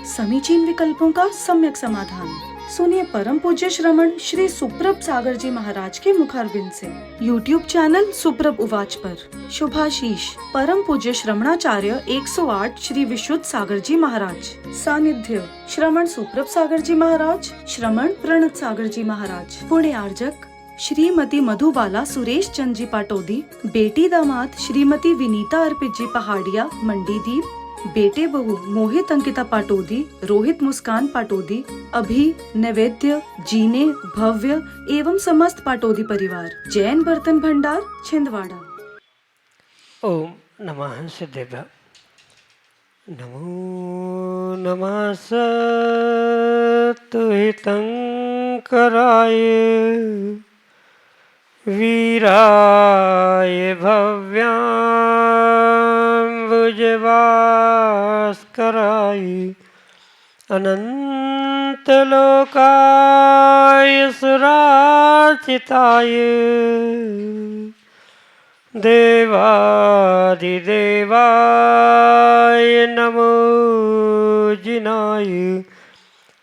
समीचीन विकल्पों का सम्यक समाधान। सुनिए परम पूज्य श्रमण श्री सुप्रभ सागर जी महाराज के मुखारबिंद से YouTube चैनल सुप्रभ उवाच पर शुभाशीष परम पूज्य श्रमणाचार्य 108 श्री विशुद्ध सागर जी महाराज। सानिध्य श्रमण सुप्रभ सागर जी महाराज, श्रमण प्रणत सागर जी महाराज। पुण्य आर्जक श्रीमती मधुबाला सुरेश चंद जी पाटोदी, बेटी दामाद श्रीमती विनीता अर्पित जी पहाड़िया मंडीदीप, बेटे बहू मोहित अंकिता पाटोदी, रोहित मुस्कान पाटोदी, अभी नैवेद्य जीने भव्य एवं समस्त पाटोदी परिवार, जैन बर्तन भंडार छिंदवाड़ा। ओम नमः सिद्धेभ्य। नमो नमः सत्तुहितंकराय वीराय भव्याम्बुजभास्कराय अनंतलोकाय सुरार्चिताय देवादिदेवाय नमो जिनाय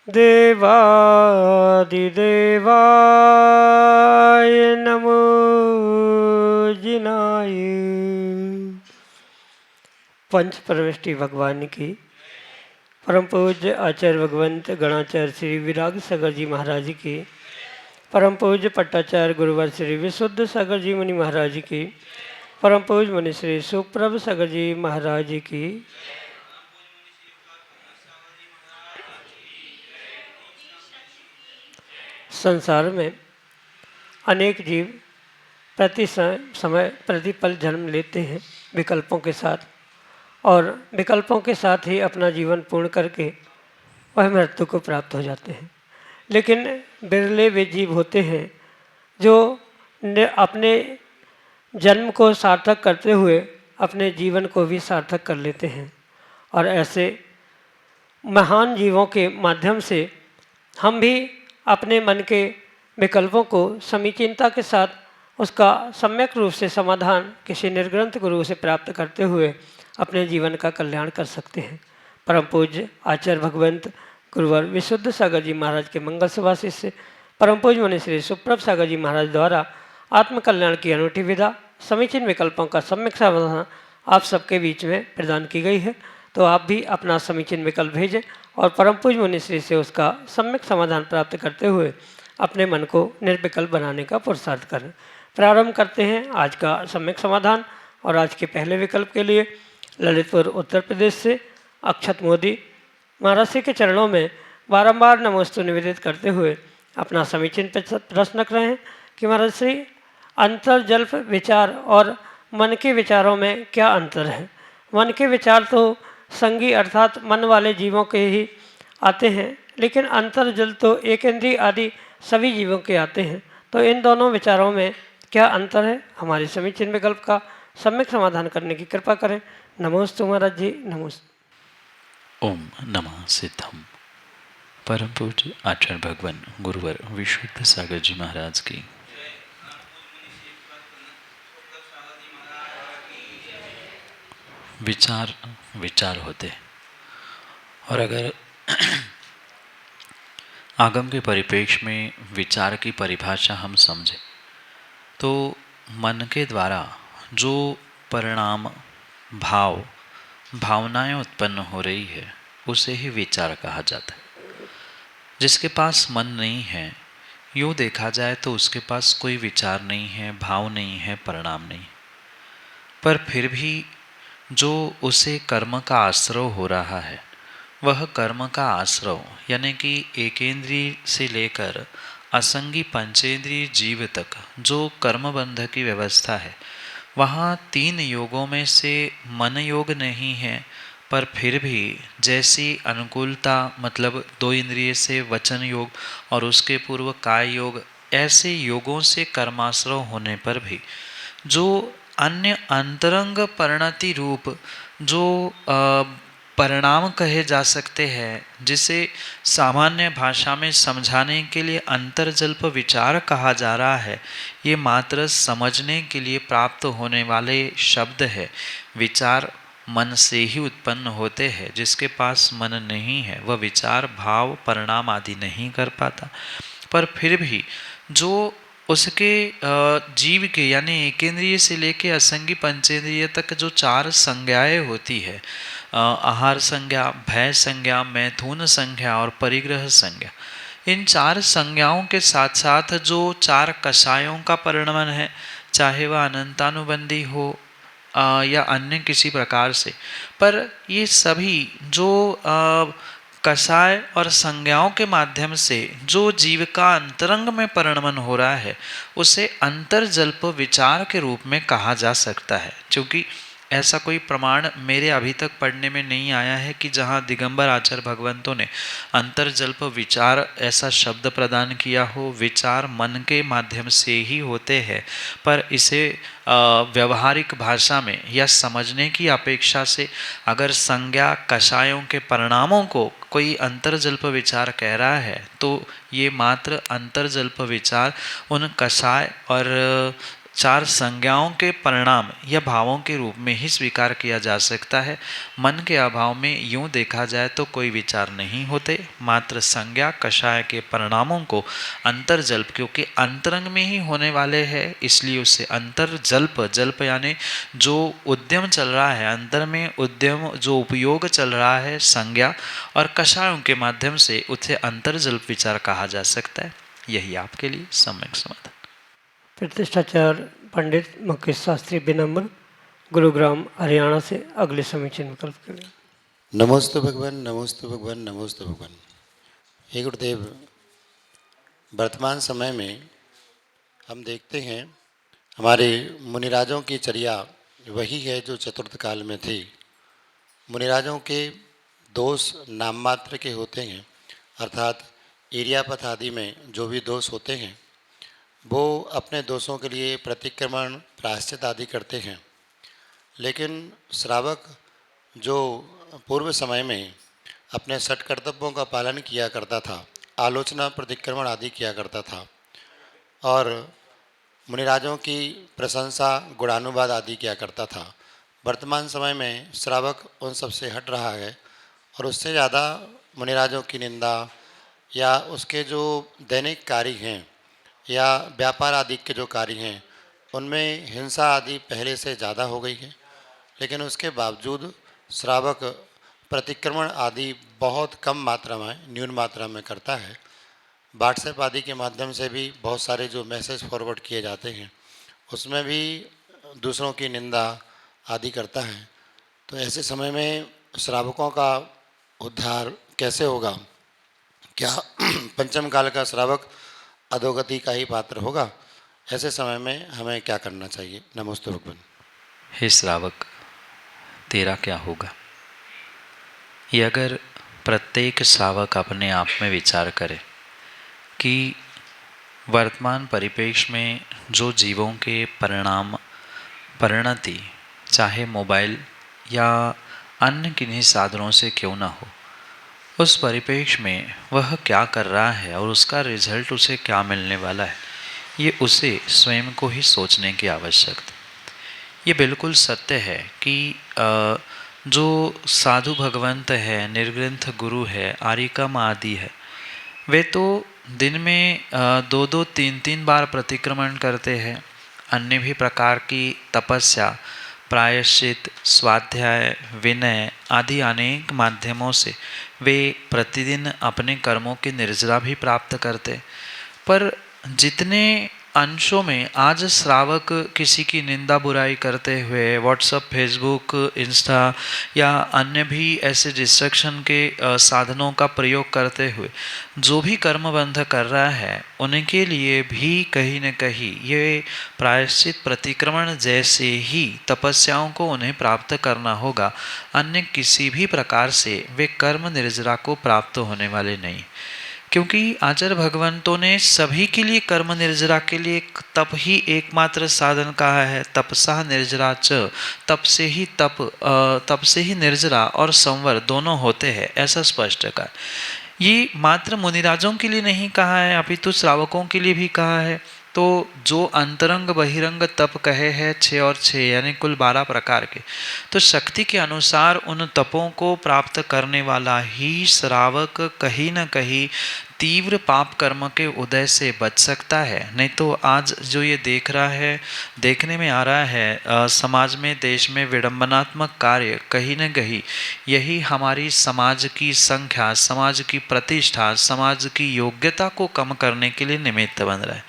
देवादिदेवाय नमो जिनाय। पंच परमेष्टि भगवान की परम पूज्य आचार्य भगवंत गणाचार्य श्री विराग सागर जी महाराज की, परम पूज्य पट्टाचार्य गुरुवर श्री विशुद्ध सागर जी मुनि महाराज की, परम पूज्य मुनि श्री सुप्रभ सागर जी महाराज की। संसार में अनेक जीव प्रति समय प्रतिपल जन्म लेते हैं विकल्पों के साथ, और विकल्पों के साथ ही अपना जीवन पूर्ण करके वह मृत्यु को प्राप्त हो जाते हैं। लेकिन बिरले वे जीव होते हैं जो अपने जन्म को सार्थक करते हुए अपने जीवन को भी सार्थक कर लेते हैं। और ऐसे महान जीवों के माध्यम से हम भी अपने मन के विकल्पों को समीचीनता के साथ उसका सम्यक रूप से समाधान किसी निर्ग्रंथ गुरु से प्राप्त करते हुए अपने जीवन का कल्याण कर सकते हैं। परम पूज्य आचार्य भगवंत गुरुवर विशुद्ध सागर जी महाराज के मंगल सभा से परम पूज्य मुनि श्री सुप्रभ सागर जी महाराज द्वारा आत्मकल्याण की अनूठी विधा समीचीन विकल्पों का सम्यक समाधान आप सबके बीच में प्रदान की गई है। तो आप भी अपना समीचीन विकल्प भेजें और परम पूज्य मुनि श्री से उसका सम्यक समाधान प्राप्त करते हुए अपने मन को निर्विकल्प बनाने का पुरुषार्थ करें। प्रारंभ करते हैं आज का सम्यक समाधान। और आज के पहले विकल्प के लिए ललितपुर उत्तर प्रदेश से अक्षत मोदी महाराज के चरणों में बारंबार नमोस्तु निवेदित करते हुए अपना समीचीन प्रश्न रख रहे हैं कि महाराज श्री अंतर्जल्प विचार और मन के विचारों में क्या अंतर है। मन के विचार तो संगी अर्थात मन वाले जीवों के ही आते हैं, लेकिन अंतर्जल तो एकेंद्रीय आदि सभी जीवों के आते हैं। तो इन दोनों विचारों में क्या अंतर है, हमारे समीचीन विकल्प का सम्यक समाधान करने की कृपा करें। नमोस्तु महाराज जी, नमोस्तु। ओम नमः सिद्धम। परम पूज्य आचार्य भगवान गुरुवर विशुद्ध सागर जी महाराज की विचार विचार होते हैं, और अगर आगम के परिप्रेक्ष्य में विचार की परिभाषा हम समझें तो मन के द्वारा जो परिणाम भावनाएं उत्पन्न हो रही है उसे ही विचार कहा जाता है। जिसके पास मन नहीं है, यूँ देखा जाए तो उसके पास कोई विचार नहीं है, भाव नहीं है, परिणाम नहीं, पर फिर भी जो उसे कर्म का आश्रव हो रहा है वह कर्म का आश्रव यानी कि एकेंद्रीय से लेकर असंगी पंचेंद्रीय जीव तक जो कर्मबंध की व्यवस्था है, वहाँ 3 योगों में से मन योग नहीं है, पर फिर भी जैसी अनुकूलता मतलब 2 इंद्रिय से वचन योग और उसके पूर्व काय योग, ऐसे योगों से कर्माश्रव होने पर भी जो अन्य अंतरंग परिणति रूप जो परिणाम कहे जा सकते हैं, जिसे सामान्य भाषा में समझाने के लिए अंतर्जल्प विचार कहा जा रहा है, ये मात्र समझने के लिए प्राप्त होने वाले शब्द है। विचार मन से ही उत्पन्न होते हैं। जिसके पास मन नहीं है वह विचार, भाव, परिणाम आदि नहीं कर पाता। पर फिर भी जो उसके जीव के यानी एकेंद्रिय से लेके असंगी पंचेंद्रिय तक जो 4 संज्ञाएं होती है, आहार संज्ञा, भय संज्ञा, मैथुन संज्ञा और परिग्रह संज्ञा, इन 4 संज्ञाओं के साथ साथ जो 4 कषायों का परिणमन है, चाहे वह अनंतानुबंधी हो या अन्य किसी प्रकार से, पर ये सभी जो कषाय और संज्ञाओं के माध्यम से जो जीव का अंतरंग में परिणमन हो रहा है उसे अंतर्जल्प विचार के रूप में कहा जा सकता है। क्योंकि ऐसा कोई प्रमाण मेरे अभी तक पढ़ने में नहीं आया है कि जहाँ दिगंबर आचार्य भगवंतों ने अंतर्जल्प विचार ऐसा शब्द प्रदान किया हो। विचार मन के माध्यम से ही होते हैं, पर इसे व्यवहारिक भाषा में या समझने की अपेक्षा से अगर संज्ञा कषायों के परिणामों को कोई अंतर्जल्प विचार कह रहा है तो ये मात्र अंतर्जल्प विचार उन कषाय और 4 संज्ञाओं के परिणाम या भावों के रूप में ही स्वीकार किया जा सकता है। मन के अभाव में यूँ देखा जाए तो कोई विचार नहीं होते, मात्र संज्ञा कषाय के परिणामों को अंतर्जल्प, क्योंकि अंतरंग में ही होने वाले हैं इसलिए उसे अंतर्जल्प, जल्प यानी जो उद्यम चल रहा है, अंतर में उद्यम जो उपयोग चल रहा है संज्ञा और कषायों के माध्यम से उसे अंतर्जल्प विचार कहा जा सकता है। यही आपके लिए सम्यक समाधान। प्रतिष्ठाचार्य पंडित मुकेश शास्त्री विनम्र, गुरुग्राम हरियाणा से अगले समीचीन विकल्प के लिए। नमोस्तु भगवान, नमोस्तु भगवान, नमोस्तु भगवान। हे गुरुदेव, वर्तमान समय में हम देखते हैं हमारे मुनिराजों की चर्या वही है जो चतुर्थ काल में थी। मुनिराजों के दोष नाम मात्र के होते हैं, अर्थात इरियापथ आदि में जो भी दोष होते हैं वो अपने दोषों के लिए प्रतिक्रमण, प्रायश्चित आदि करते हैं। लेकिन श्रावक जो पूर्व समय में अपने षट कर्तव्यों का पालन किया करता था, आलोचना, प्रतिक्रमण आदि किया करता था और मुनिराजों की प्रशंसा, गुणानुवाद आदि किया करता था, वर्तमान समय में श्रावक उन सब से हट रहा है और उससे ज़्यादा मुनिराजों की निंदा या उसके जो दैनिक कार्य हैं या व्यापार आदि के जो कार्य हैं उनमें हिंसा आदि पहले से ज़्यादा हो गई है। लेकिन उसके बावजूद श्रावक प्रतिक्रमण आदि बहुत कम मात्रा में, न्यून मात्रा में करता है। व्हाट्सएप आदि के माध्यम से भी बहुत सारे जो मैसेज फॉरवर्ड किए जाते हैं उसमें भी दूसरों की निंदा आदि करता है। तो ऐसे समय में श्रावकों का उद्धार कैसे होगा? क्या पंचम काल का श्रावक अधोगति का ही पात्र होगा? ऐसे समय में हमें क्या करना चाहिए? नमोस्तु भगवान। हे श्रावक, तेरा क्या होगा? ये अगर प्रत्येक श्रावक अपने आप में विचार करे कि वर्तमान परिपेक्ष में जो जीवों के परिणाम, परिणति, चाहे मोबाइल या अन्य किन्हीं साधनों से क्यों ना हो, उस परिपेक्ष में वह क्या कर रहा है और उसका रिजल्ट उसे क्या मिलने वाला है, ये उसे स्वयं को ही सोचने की आवश्यकता। ये बिल्कुल सत्य है कि जो साधु भगवंत है, निर्ग्रंथ गुरु है, आरिकम आदि है, वे तो दिन में 2-2, 3-3 बार प्रतिक्रमण करते हैं। अन्य भी प्रकार की तपस्या, प्रायश्चित, स्वाध्याय, विनय आदि अनेक माध्यमों से वे प्रतिदिन अपने कर्मों की निर्जरा भी प्राप्त करते। पर जितने अंशों में आज श्रावक किसी की निंदा बुराई करते हुए व्हाट्सएप, फेसबुक, इंस्टा या अन्य भी ऐसे डिस्ट्रक्शन के साधनों का प्रयोग करते हुए जो भी कर्मबंध कर रहा है, उनके लिए भी कहीं न कहीं ये प्रायश्चित, प्रतिक्रमण जैसे ही तपस्याओं को उन्हें प्राप्त करना होगा। अन्य किसी भी प्रकार से वे कर्म निर्जरा को प्राप्त होने वाले नहीं, क्योंकि आचार्य भगवंतों ने सभी के लिए कर्म निर्जरा के लिए तप ही एकमात्र साधन कहा है। तपसा निर्जरा च, तप से ही निर्जरा और संवर दोनों होते हैं, ऐसा स्पष्ट कहा। ये मात्र मुनिराजों के लिए नहीं कहा है, अपितु श्रावकों के लिए भी कहा है। तो जो अंतरंग बहिरंग तप कहे हैं 6 और 6 यानी कुल 12 प्रकार के, तो शक्ति के अनुसार उन तपों को प्राप्त करने वाला ही श्रावक कहीं न कहीं तीव्र पाप कर्म के उदय से बच सकता है। नहीं तो आज जो ये देखने में आ रहा है समाज में, देश में विडंबनात्मक कार्य, कहीं न कहीं यही हमारी समाज की संख्या, समाज की प्रतिष्ठा, समाज की योग्यता को कम करने के लिए निमित्त बन रहा है।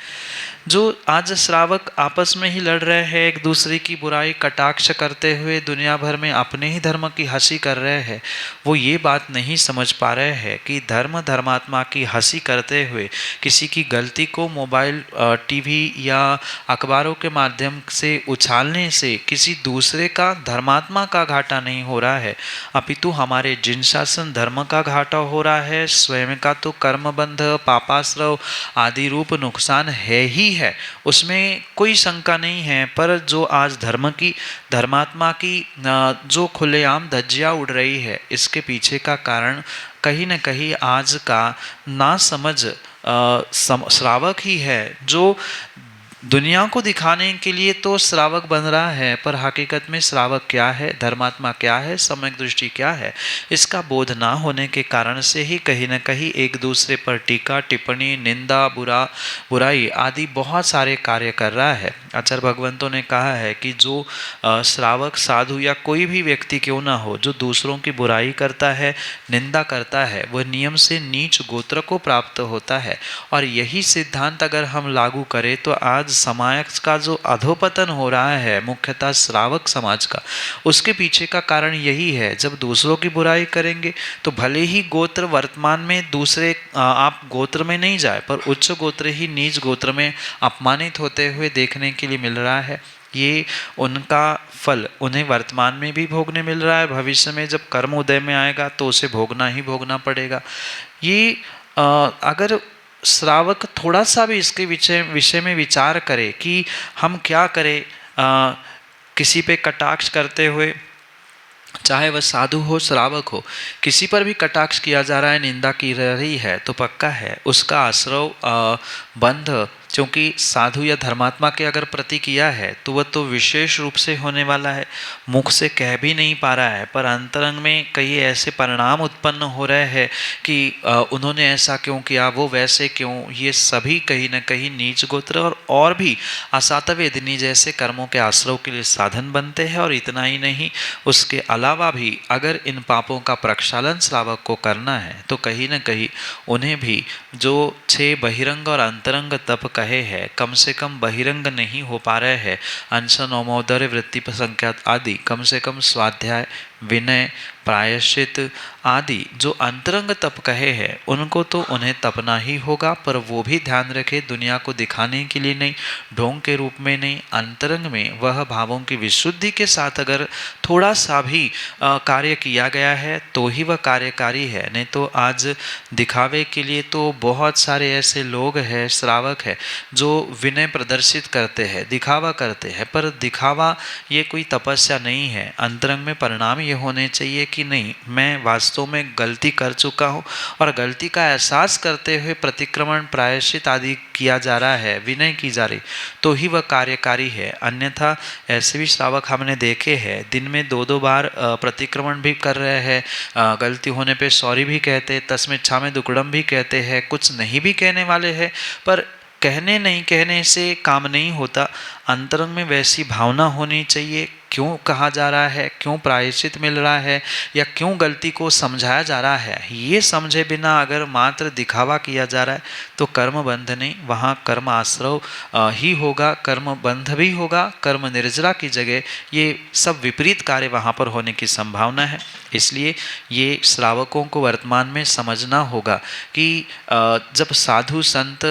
जो आज श्रावक आपस में ही लड़ रहे हैं, एक दूसरे की बुराई कटाक्ष करते हुए दुनिया भर में अपने ही धर्म की हंसी कर रहे हैं, वो ये बात नहीं समझ पा रहे हैं कि धर्म धर्मात्मा की हंसी करते हुए किसी की गलती को मोबाइल, टीवी या अखबारों के माध्यम से उछालने से किसी दूसरे का, धर्मात्मा का घाटा नहीं हो रहा है, अपितु हमारे जिन शासन धर्म का घाटा हो रहा है। स्वयं का तो कर्मबंध, पापाश्रव आदि रूप नुकसान है ही है, उसमें कोई शंका नहीं है। पर जो आज धर्मात्मा की जो खुलेआम धज्जियां उड़ रही है, इसके पीछे का कारण कहीं न कहीं आज का नासमझ श्रावक ही है, जो दुनिया को दिखाने के लिए तो श्रावक बन रहा है, पर हकीकत में श्रावक क्या है, धर्मात्मा क्या है, सम्यक दृष्टि क्या है, इसका बोध ना होने के कारण से ही कहीं न कहीं एक दूसरे पर टीका टिप्पणी, निंदा, बुराई आदि बहुत सारे कार्य कर रहा है। आचार्य भगवंतों ने कहा है कि जो श्रावक, साधु या कोई भी व्यक्ति क्यों ना हो, जो दूसरों की बुराई करता है, निंदा करता है, वह नियम से नीच गोत्र को प्राप्त होता है। और यही सिद्धांत अगर हम लागू करें तो आज समाज का जो अधोपतन हो रहा है, मुख्यतः श्रावक समाज का, उसके पीछे का कारण यही है। जब दूसरों की बुराई करेंगे तो भले ही गोत्र वर्तमान में दूसरे आप गोत्र में नहीं जाए, पर उच्च गोत्र ही नीच गोत्र में अपमानित होते हुए देखने के लिए मिल रहा है। ये उनका फल उन्हें वर्तमान में भी भोगने मिल रहा है, भविष्य में जब कर्म उदय में आएगा तो उसे भोगना ही भोगना पड़ेगा। ये अगर श्रावक थोड़ा सा भी इसके विषय में विचार करे कि हम क्या करें, किसी पे कटाक्ष करते हुए, चाहे वह साधु हो, श्रावक हो, किसी पर भी कटाक्ष किया जा रहा है, निंदा की रही है, तो पक्का है उसका आश्रव बंध, क्योंकि साधु या धर्मात्मा के अगर प्रति किया है तो वह तो विशेष रूप से होने वाला है, मुख से कह भी नहीं पा रहा है, पर अंतरंग में कई ऐसे परिणाम उत्पन्न हो रहे हैं कि उन्होंने ऐसा क्यों किया, वो वैसे क्यों, ये सभी कहीं न कहीं नीच गोत्र और भी असातवेदिनी जैसे कर्मों के आश्रव के लिए साधन बनते हैं। और इतना ही नहीं, उसके अलावा भी अगर इन पापों का प्रक्षालन श्रावक को करना है तो कहीं न कहीं उन्हें भी जो 6 बहिरंग और अंतरंग तप कहे हैं, कम से कम बहिरंग नहीं हो पा रहे हैं, अंश, नौमोदर्य, वृत्ति संख्यात आदि, कम से कम स्वाध्याय, विनय, प्रायश्चित आदि जो अंतरंग तप कहे हैं, उनको तो उन्हें तपना ही होगा। पर वो भी ध्यान रखे, दुनिया को दिखाने के लिए नहीं, ढोंग के रूप में नहीं, अंतरंग में वह भावों की विशुद्धि के साथ अगर थोड़ा सा भी कार्य किया गया है तो ही वह कार्यकारी है। नहीं तो आज दिखावे के लिए तो बहुत सारे ऐसे लोग हैं, श्रावक है, जो विनय प्रदर्शित करते हैं, दिखावा करते हैं, पर दिखावा ये कोई तपस्या नहीं है। अंतरंग में परिणाम ये होने चाहिए कि नहीं, मैं वास्तव में गलती कर चुका हूँ और गलती का एहसास करते हुए प्रतिक्रमण, प्रायश्चित आदि किया जा रहा है, विनय की जा रही, तो ही वह कार्यकारी है। अन्यथा ऐसे भी श्रावक हमने देखे हैं, दिन में 2-2 बार प्रतिक्रमण भी कर रहे हैं, गलती होने पे सॉरी भी कहते, तस्मिच्छामि दुक्कड़म भी कहते हैं, कुछ नहीं भी कहने वाले हैं, पर कहने से काम नहीं होता। अंतरंग में वैसी भावना होनी चाहिए, क्यों कहा जा रहा है, क्यों प्रायश्चित मिल रहा है, या क्यों गलती को समझाया जा रहा है, ये समझे बिना अगर मात्र दिखावा किया जा रहा है तो कर्म बंध नहीं, वहाँ कर्म आश्रव ही होगा, कर्म बंध भी होगा, कर्म निर्जरा की जगह ये सब विपरीत कार्य वहाँ पर होने की संभावना है। इसलिए ये श्रावकों को वर्तमान में समझना होगा कि जब साधु संत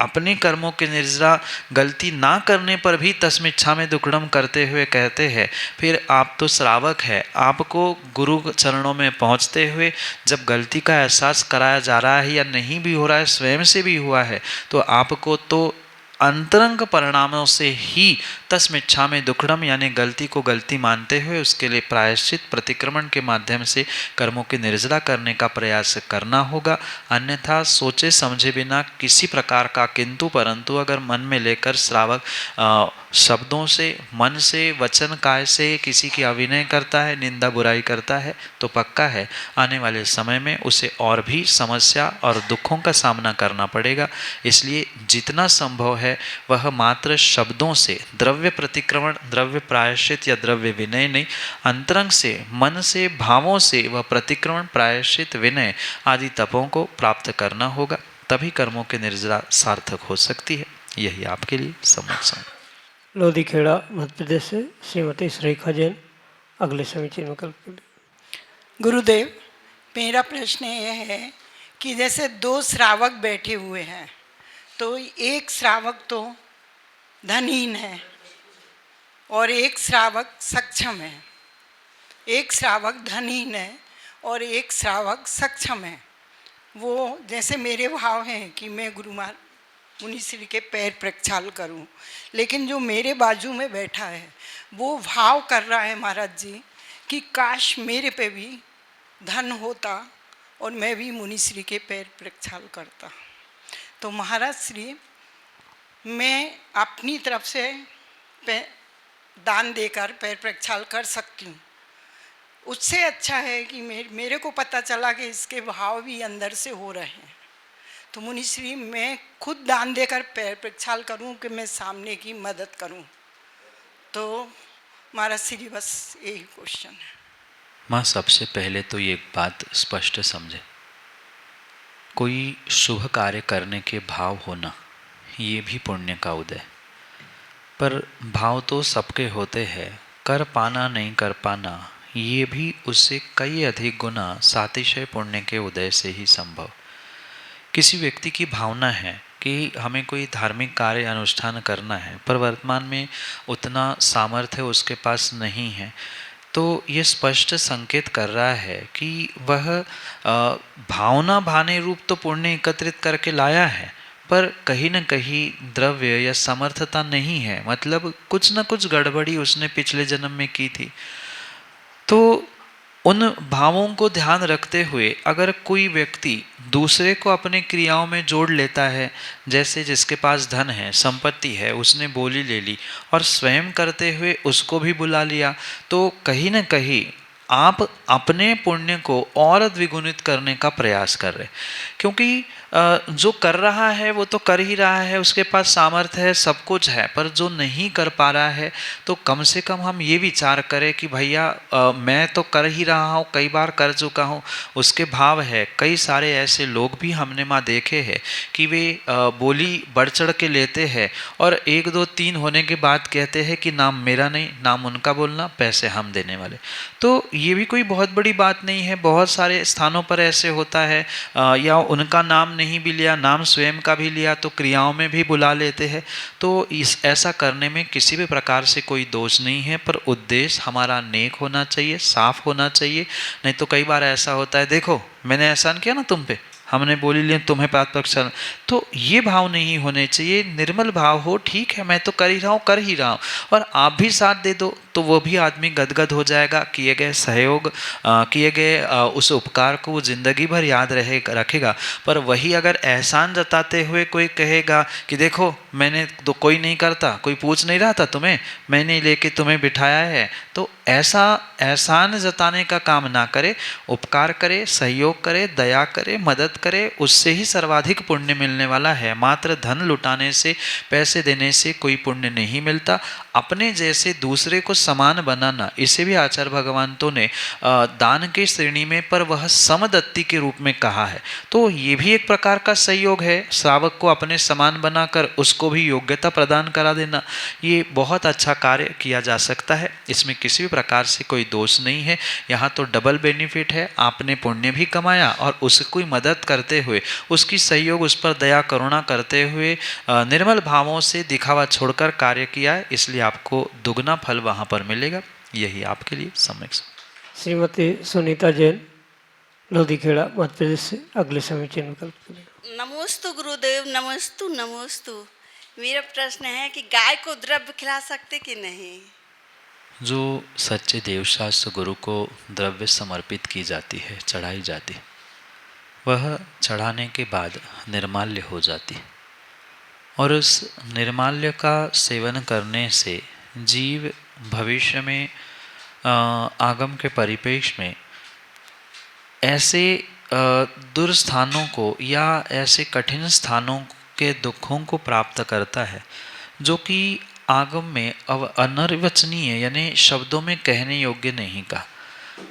अपने कर्मों के निर्जरा गलती ना करने पर भी तस्मिच्छामि दुक्कड़म करते हुए कहते हैं, फिर आप तो श्रावक है, आपको गुरु चरणों में पहुंचते हुए जब गलती का एहसास कराया जा रहा है या नहीं भी हो रहा है, स्वयं से भी हुआ है, तो आपको तो अंतरंग परिणामों से ही तस्मिच्छा में दुक्कडम यानी गलती को गलती मानते हुए उसके लिए प्रायश्चित प्रतिक्रमण के माध्यम से कर्मों की निर्जला करने का प्रयास करना होगा। अन्यथा सोचे समझे बिना किसी प्रकार का किंतु परंतु अगर मन में लेकर श्रावक शब्दों से, मन से, वचन काय से किसी की अभिनय करता है, निंदा बुराई करता है, तो पक्का है आने वाले समय में उसे और भी समस्या और दुखों का सामना करना पड़ेगा। इसलिए जितना संभव है वह मात्र शब्दों से द्रव्य प्रतिक्रमण, द्रव्य प्रायश्चित या द्रव्य विनय नहीं, अंतरंग से, मन से, भावों से वह प्रतिक्रमण, प्रायश्चित, विनय आदि तपों को प्राप्त करना होगा। तभी कर्मों की निर्जला सार्थक हो सकती है। यही आपके लिए समझ लोधीखेड़ा मध्य प्रदेश से श्रीमती श्रेखा जैन अगले समीचीन विकल्प के लिए। गुरुदेव, मेरा प्रश्न यह है कि जैसे दो श्रावक बैठे हुए हैं, तो एक श्रावक तो धनहीन है और एक श्रावक सक्षम है। एक श्रावक धनहीन है और एक श्रावक सक्षम है। वो जैसे मेरे भाव हैं कि मैं गुरु मुनिश्री के पैर प्रक्षाल करूं, लेकिन जो मेरे बाजू में बैठा है वो भाव कर रहा है महाराज जी कि काश मेरे पे भी धन होता और मैं भी मुनिश्री के पैर प्रक्षाल करता। तो महाराज श्री, मैं अपनी तरफ से दान देकर पैर प्रक्षाल कर सकती हूँ। उससे अच्छा है कि मेरे को पता चला कि इसके भाव भी अंदर से हो रहे हैं, तो मुनिश्री मैं खुद दान देकर पैर प्रक्षाल करूं कि मैं सामने की मदद करूं। तो महाराज श्री, बस यही क्वेश्चन है। माँ, सबसे पहले तो ये बात स्पष्ट समझे, कोई शुभ कार्य करने के भाव होना ये भी पुण्य का उदय, पर भाव तो सबके होते हैं, कर पाना नहीं कर पाना ये भी उससे कई अधिक गुना सातिशय पुण्य के उदय से ही संभव। किसी व्यक्ति की भावना है कि हमें कोई धार्मिक कार्य अनुष्ठान करना है, पर वर्तमान में उतना सामर्थ्य उसके पास नहीं है, तो ये स्पष्ट संकेत कर रहा है कि वह भावना भाने रूप तो पुण्य एकत्रित करके लाया है, पर कहीं न कहीं द्रव्य या समर्थता नहीं है, मतलब कुछ न कुछ गड़बड़ी उसने पिछले जन्म में की थी। तो उन भावों को ध्यान रखते हुए अगर कोई व्यक्ति दूसरे को अपने क्रियाओं में जोड़ लेता है, जैसे जिसके पास धन है, संपत्ति है, उसने बोली ले ली और स्वयं करते हुए उसको भी बुला लिया, तो कहीं न कहीं आप अपने पुण्य को और द्विगुणित करने का प्रयास कर रहे, क्योंकि जो कर रहा है वो तो कर ही रहा है, उसके पास सामर्थ्य है, सब कुछ है, पर जो नहीं कर पा रहा है तो कम से कम हम ये विचार करें कि भैया मैं तो कर ही रहा हूँ, कई बार कर चुका हूँ, उसके भाव है। कई सारे ऐसे लोग भी हमने माँ देखे हैं कि वे बोली बढ़ चढ़ के लेते हैं और 1 2 3 होने के बाद कहते हैं कि नाम मेरा नहीं, नाम उनका बोलना, पैसे हम देने वाले। तो ये भी कोई बहुत बड़ी बात नहीं है, बहुत सारे स्थानों पर ऐसे होता है, या उनका नाम नहीं भी लिया, नाम स्वयं का भी लिया तो क्रियाओं में भी बुला लेते हैं। तो ऐसा करने में किसी भी प्रकार से कोई दोष नहीं है, पर उद्देश्य हमारा नेक होना चाहिए, साफ होना चाहिए। नहीं तो कई बार ऐसा होता है, देखो मैंने एहसान किया ना तुम पे, हमने बोली लिया तुम्हें पात पक्ष, तो ये भाव नहीं होने चाहिए। निर्मल भाव हो, ठीक है मैं तो कर ही रहा हूँ और आप भी साथ दे दो, तो वो भी आदमी गदगद हो जाएगा। किए गए सहयोग, किए गए उस उपकार को वो जिंदगी भर याद रखेगा। पर वही अगर एहसान जताते हुए कोई कहेगा कि देखो मैंने तो कोई नहीं करता, कोई पूछ नहीं रहा था तुम्हें, मैंने लेके तुम्हें बिठाया है, तो ऐसा एहसान जताने का काम ना करे, उपकार करे, सहयोग करे, दया करे, मदद करे, उससे ही सर्वाधिक पुण्य मिलने वाला है। मात्र धन लुटाने से, पैसे देने से कोई पुण्य नहीं मिलता। अपने जैसे दूसरे को समान बनाना, इसे भी आचार्य भगवंतों ने दान के श्रेणी में पर वह समदत्ति के रूप में कहा है। तो ये भी एक प्रकार का सहयोग है, श्रावक को अपने समान बनाकर उसको भी योग्यता प्रदान करा देना, ये बहुत अच्छा कार्य किया जा सकता है। इसमें किसी भी प्रकार से कोई दोष नहीं है। यहाँ तो डबल बेनिफिट है, आपने पुण्य भी कमाया और उसकी मदद करते हुए, उसकी सहयोग, उस पर दया करुणा करते हुए निर्मल भावों से दिखावा छोड़कर कार्य किया है, इसलिए आपको दुगना फल वहाँ पर मिलेगा। यही आपके लिए सम्यक। श्रीमती सुनीता जैन लोधीखेड़ा मध्य प्रदेश से अगले समीचीन विकल्प के लिए। नमोस्तु गुरुदेव, नमोस्तु नमोस्तु। मेरा प्रश्न है कि गाय को द्रव्य खिला सकते कि नहीं? जो सच्चे देवशास्त्र गुरु को द्रव्य समर्पित की जाती है, चढ़ाई जाती, वह चढ़ाने के बाद निर्माल्य हो जाती, और उस निर्माल्य का सेवन करने से जीव भविष्य में आगम के परिपेक्ष में ऐसे दुर्स्थानों को या ऐसे कठिन स्थानों के दुखों को प्राप्त करता है जो कि आगम में अब अनिर्वचनीय यानी शब्दों में कहने योग्य नहीं का।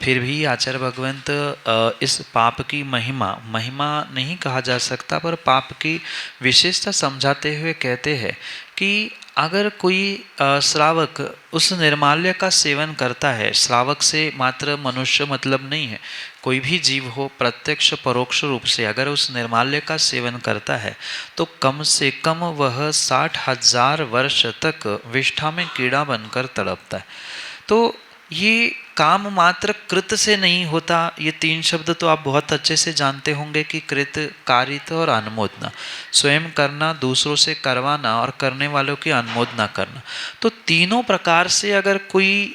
फिर भी आचार्य भगवंत इस पाप की महिमा नहीं कहा जा सकता, पर पाप की विशेषता समझाते हुए कहते हैं कि अगर कोई श्रावक उस निर्माल्य का सेवन करता है, श्रावक से मात्र मनुष्य मतलब नहीं है, कोई भी जीव हो प्रत्यक्ष परोक्ष रूप से अगर उस निर्माल्य का सेवन करता है तो कम से कम वह 60,000 वर्ष तक विष्ठा में कीड़ा बनकर तड़पता है। तो ये काम मात्र कृत से नहीं होता। ये 3 शब्द तो आप बहुत अच्छे से जानते होंगे कि कृत, कारित और अनुमोदना, स्वयं करना, दूसरों से करवाना और करने वालों की अनुमोदना करना। तो तीनों प्रकार से अगर कोई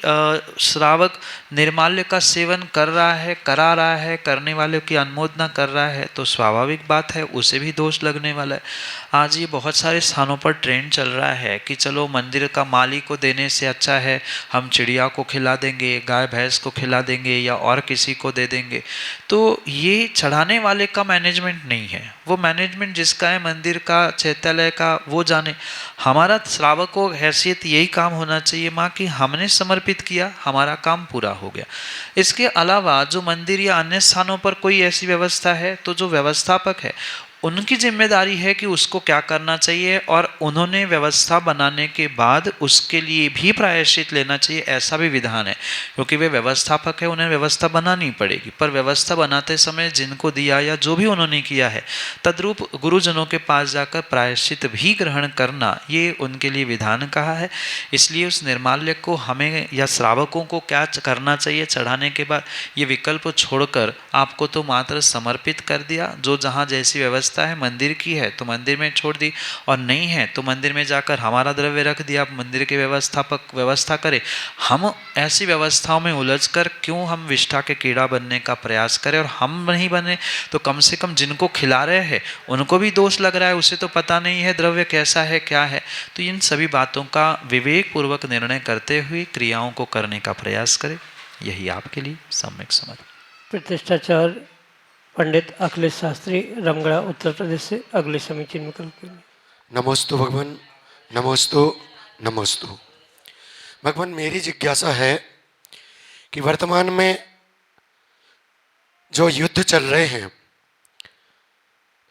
श्रावक निर्माल्य का सेवन कर रहा है, करा रहा है, करने वालों की अनुमोदना कर रहा है, तो स्वाभाविक बात है उसे भी दोष लगने वाला है। आज ये बहुत सारे स्थानों पर ट्रेंड चल रहा है कि चलो मंदिर का माली को देने से अच्छा है हम चिड़िया को खिला देंगे, गाय भैंस को खिला देंगे या और किसी को दे देंगे। तो ये चढ़ाने वाले का मैनेजमेंट नहीं है, वो मैनेजमेंट जिसका है मंदिर का, चैत्यालय का, वो जाने। हमारा श्रावक को हैसियत यही काम होना चाहिए माँ कि हमने समर्पित किया, हमारा काम पूरा हो गया। इसके अलावा जो मंदिर या अन्य स्थानों पर कोई ऐसी व्यवस्था है तो जो व्यवस्थापक है उनकी जिम्मेदारी है कि उसको क्या करना चाहिए, और उन्होंने व्यवस्था बनाने के बाद उसके लिए भी प्रायश्चित लेना चाहिए, ऐसा भी विधान है। क्योंकि वे व्यवस्थापक है, उन्हें व्यवस्था बनानी पड़ेगी, पर व्यवस्था बनाते समय जिनको दिया या जो भी उन्होंने किया है तद्रूप गुरुजनों के पास जाकर प्रायश्चित भी ग्रहण करना, ये उनके लिए विधान कहा है। इसलिए उस निर्माल्य को हमें या श्रावकों को क्या करना चाहिए चढ़ाने के बाद, ये विकल्प छोड़कर आपको तो मात्र समर्पित कर दिया, जो जहाँ जैसी व्यवस्था है मंदिर की है तो मंदिर में छोड़ दी, और नहीं है तो मंदिर में जाकर हमारा द्रव्य रख दिया, मंदिर के व्यवस्थापक व्यवस्था करे। हम ऐसी व्यवस्थाओं में उलझकर क्यों हम विष्ठा के कीड़ा बनने का प्रयास करें, और हम नहीं बने तो कम से कम जिनको खिला रहे हैं उनको भी दोष लग रहा है, उसे तो पता नहीं है द्रव्य कैसा है क्या है। तो इन सभी बातों का विवेक पूर्वक निर्णय करते हुए क्रियाओं को करने का प्रयास करें, यही आपके लिए सम्यक समझ। प्रतिष्ठाचार्य पंडित अखिलेश शास्त्री, रामगढ़, उत्तर प्रदेश से अगले समीचीन विकल्प के लिए। नमोस्तु भगवान, नमोस्तु नमोस्तु। भगवान, मेरी जिज्ञासा है कि वर्तमान में जो युद्ध चल रहे हैं,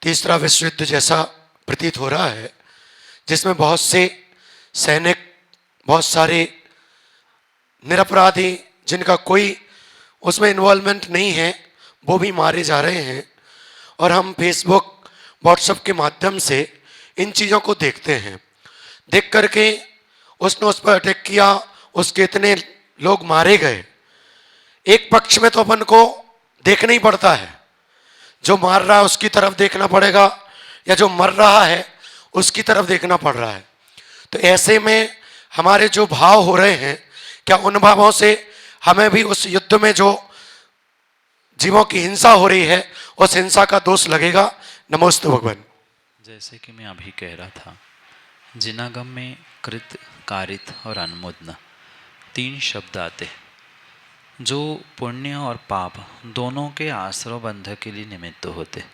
तीसरा विश्व युद्ध जैसा प्रतीत हो रहा है, जिसमें बहुत से सैनिक, बहुत सारे निरपराधी जिनका कोई उसमें इन्वॉल्वमेंट नहीं है वो भी मारे जा रहे हैं, और हम फेसबुक, व्हाट्सएप के माध्यम से इन चीज़ों को देखते हैं। देख करके उसने उस पर अटैक किया, उसके इतने लोग मारे गए। एक पक्ष में तो अपन को देखना ही पड़ता है, जो मार रहा है उसकी तरफ देखना पड़ेगा, या जो मर रहा है उसकी तरफ देखना पड़ रहा है। तो ऐसे में हमारे जो भाव हो रहे हैं, क्या उन भावों से हमें भी उस युद्ध में जो जीवों की हिंसा हो रही है उस हिंसा का दोष लगेगा? नमोस्तु भगवान। जैसे कि मैं अभी कह रहा था, जिनागम में कृत, कारित और अनुमोदना 3 शब्द आते हैं, जो पुण्य और पाप दोनों के आश्रय बंध के लिए निमित्त होते।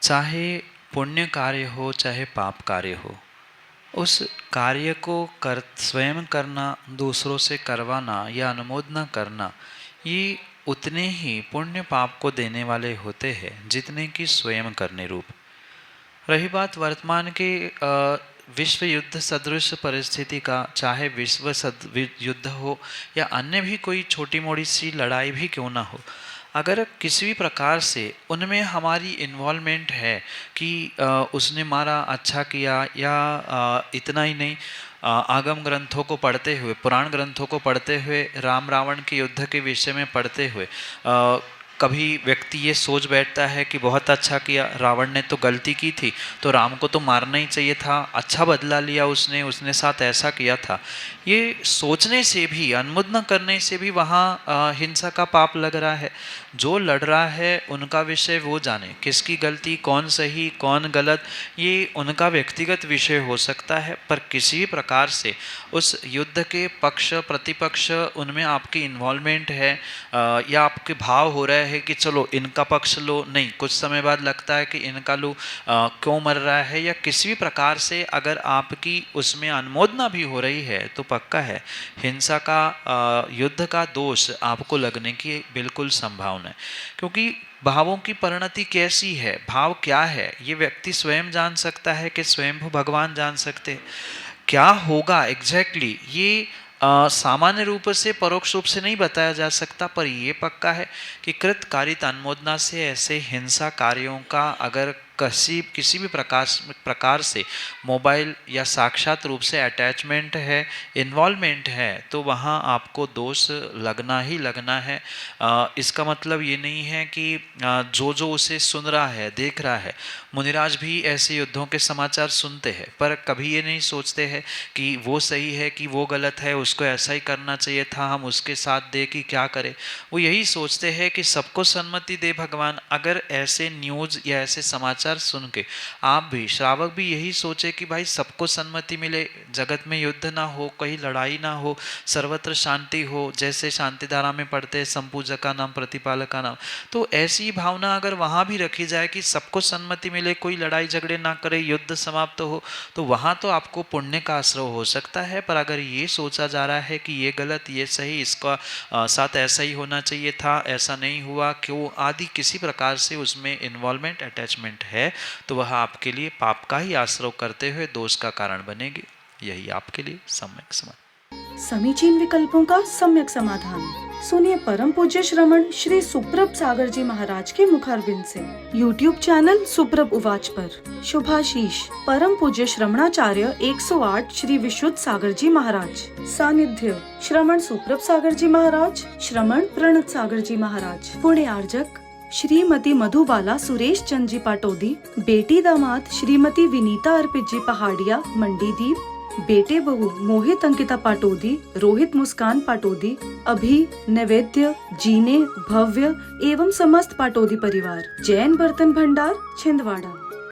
चाहे पुण्य कार्य हो चाहे पाप कार्य हो, उस कार्य को स्वयं करना, दूसरों से करवाना या अनुमोदना करना, ये उतने ही पुण्य पाप को देने वाले होते हैं जितने कि स्वयं करने रूप। रही बात वर्तमान के विश्व युद्ध सदृश परिस्थिति का, चाहे विश्व युद्ध हो या अन्य भी कोई छोटी मोटी सी लड़ाई भी क्यों ना हो, अगर किसी भी प्रकार से उनमें हमारी इन्वॉल्वमेंट है कि उसने मारा, अच्छा किया, या इतना ही नहीं, आगम ग्रंथों को पढ़ते हुए, पुराण ग्रंथों को पढ़ते हुए, राम रावण के युद्ध के विषय में पढ़ते हुए कभी व्यक्ति ये सोच बैठता है कि बहुत अच्छा किया, रावण ने तो गलती की थी तो राम को तो मारना ही चाहिए था, अच्छा बदला लिया उसने साथ ऐसा किया था। ये सोचने से भी, अनुमोदन करने से भी वहाँ हिंसा का पाप लग रहा है। जो लड़ रहा है उनका विषय वो जाने, किसकी गलती, कौन सही कौन गलत, ये उनका व्यक्तिगत विषय हो सकता है, पर किसी भी प्रकार से उस युद्ध के पक्ष प्रतिपक्ष उनमें आपकी इन्वॉल्वमेंट है या आपके भाव हो रहा है कि चलो इनका पक्ष लो, नहीं कुछ समय बाद लगता है कि इनका लो, क्यों मर रहा है, या किसी भी प्रकार से अगर आपकी उसमें अनुमोदना भी हो रही है तो पक्का है हिंसा का युद्ध का दोष आपको लगने की बिल्कुल संभावना है। क्योंकि भावों की परिणति कैसी है, भाव क्या है, ये व्यक्ति स्वयं जान सकता है कि स्वयं भगवान जान सकते हैं। क्या होगा एग्जैक्टली ये सामान्य रूप से परोक्ष रूप से नहीं बताया जा सकता, पर ये पक्का है कि कृतकारित अनुमोदना से ऐसे हिंसा कार्यों का अगर किसी भी प्रकार से मोबाइल या साक्षात रूप से अटैचमेंट है, इन्वॉल्वमेंट है, तो वहाँ आपको दोष लगना ही लगना है। इसका मतलब ये नहीं है कि जो उसे सुन रहा है, देख रहा है, मुनिराज भी ऐसे युद्धों के समाचार सुनते हैं, पर कभी ये नहीं सोचते हैं कि वो सही है कि वो गलत है, उसको ऐसा ही करना चाहिए था, हम उसके साथ दे कि क्या करें। वो यही सोचते हैं कि सबको सम्मति दे भगवान। अगर ऐसे न्यूज़ या ऐसे समाचार सुन के आप भी, श्रावक भी यही सोचे कि भाई सबको सम्मति मिले, जगत में युद्ध ना हो, कहीं लड़ाई ना हो, सर्वत्र शांति हो, जैसे शांति धारा में पढ़ते हैं संपूजक का नाम प्रतिपालक का नाम, तो ऐसी भावना अगर वहाँ भी रखी जाए कि सबको सम्मति मिले, कोई लड़ाई झगड़े ना करे, युद्ध समाप्त हो, तो वहाँ तो आपको पुण्य का आश्रय हो सकता है। पर अगर ये सोचा जा रहा है कि ये गलत ये सही, इसका साथ ऐसा ही होना चाहिए था, ऐसा नहीं हुआ क्यों, आदि किसी प्रकार से उसमें इन्वॉल्वमेंट अटैचमेंट है, तो वह आपके लिए पाप का ही आश्रय करते हुए दोष का कारण बनेगी। यही आपके लिए सम्यक समाधान। समीचीन विकल्पों का सम्यक समाधान सुनिए परम पूज्य श्रमण श्री सुप्रभ सागर जी महाराज के मुखारबिंद से। YouTube चैनल सुप्रभ उवाच पर शुभाशीष परम पूज्य श्रमणाचार्य 108 श्री विशुद्ध सागर जी महाराज। सानिध्य श्रमण सुप्रभ सागर जी महाराज, श्रमण प्रणत सागर जी महाराज। पुण्य आर्जक श्रीमती मधुबाला सुरेश चंद जी पाटोदी, बेटी दामाद श्रीमती विनीता अर्पित जी पहाड़िया मंडीदीप, बेटे बहू मोहित अंकिता पाटोदी, रोहित मुस्कान पाटोदी, अभी नैवेद्य जीने भव्य एवं समस्त पाटोदी परिवार, जैन बर्तन भंडार छिंदवाड़ा।